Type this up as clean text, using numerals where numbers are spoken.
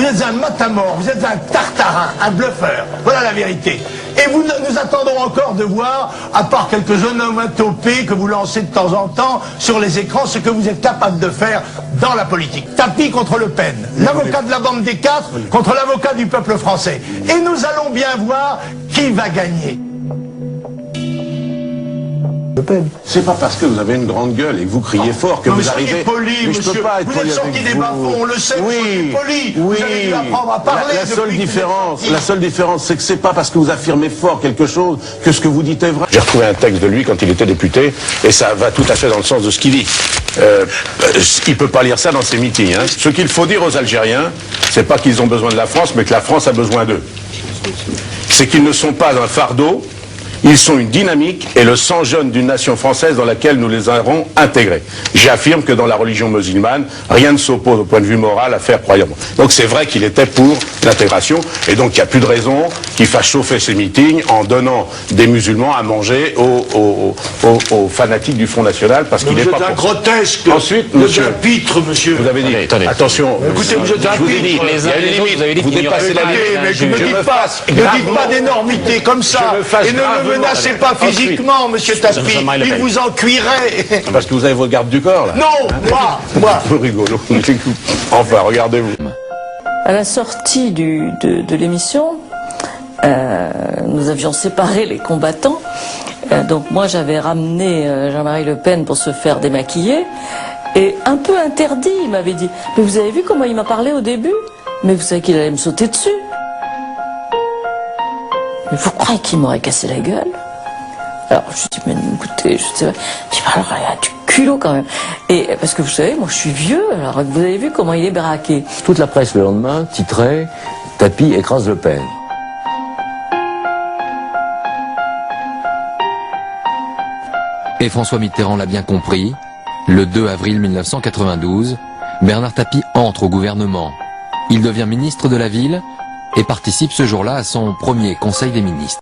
Vous êtes un matamor, vous êtes un tartarin, un bluffeur. Voilà la vérité. Et nous attendons encore de voir, à part quelques onomatopées que vous lancez de temps en temps sur les écrans, ce que vous êtes capable de faire dans la politique. Tapis contre Le Pen, l'avocat de la bande des quatre contre l'avocat du peuple français. Et nous allons bien voir qui va gagner. Le Pen. C'est pas parce que vous avez une grande gueule et que vous criez fort que vous arrivez... Poli, mais monsieur. je peux pas être vous poli êtes sorti avec des vous. bas-fonds, on le sait, Oui, vous poli. oui. Vous avez dû apprendre à parler. La seule différence, c'est que c'est pas parce que vous affirmez fort quelque chose que ce que vous dites est vrai. J'ai retrouvé un texte de lui quand il était député et ça va tout à fait dans le sens de ce qu'il dit. Il peut pas lire ça dans ses meetings. Hein. Ce qu'il faut dire aux Algériens, c'est pas qu'ils ont besoin de la France, mais que la France a besoin d'eux. C'est qu'ils ne sont pas un fardeau. Ils sont une dynamique et le sang jaune d'une nation française dans laquelle nous les aurons intégrés. J'affirme que dans la religion musulmane, rien ne s'oppose au point de vue moral à faire croyamment. Donc c'est vrai qu'il était pour l'intégration et donc il n'y a plus de raison qu'il fasse chauffer ses meetings en donnant des musulmans à manger aux fanatiques du Front National parce qu'il n'est pas un grotesque. Ensuite, monsieur, un pitre, monsieur. Vous avez dit, attention, écoutez, vous êtes un je vous ai dit, pitre. il y a une limite, vous dépassez la limite. Mais ne dites pas d'énormité comme ça. Et ne le menacez pas physiquement, monsieur Taspi. Il vous en cuirait. Parce que vous avez vos gardes du corps, là. Non, moi. C'est rigolo. Enfin, regardez-vous. À la sortie de l'émission, nous avions séparé les combattants. Donc moi, j'avais ramené Jean-Marie Le Pen pour se faire démaquiller. Et un peu interdit, il m'avait dit « Mais vous avez vu comment il m'a parlé au début? Mais vous savez qu'il allait me sauter dessus. » Mais vous croyez qu'il m'aurait cassé la gueule? Alors je dis mais écoutez, je sais pas. Je dis alors il y a du culot quand même. Et parce que vous savez, moi je suis vieux. Alors vous avez vu comment il est braqué. Toute la presse le lendemain titrait Tapie écrase Le Pen. Et François Mitterrand l'a bien compris. Le 2 avril 1992, Bernard Tapie entre au gouvernement. Il devient ministre de la Ville et participe ce jour-là à son premier Conseil des ministres.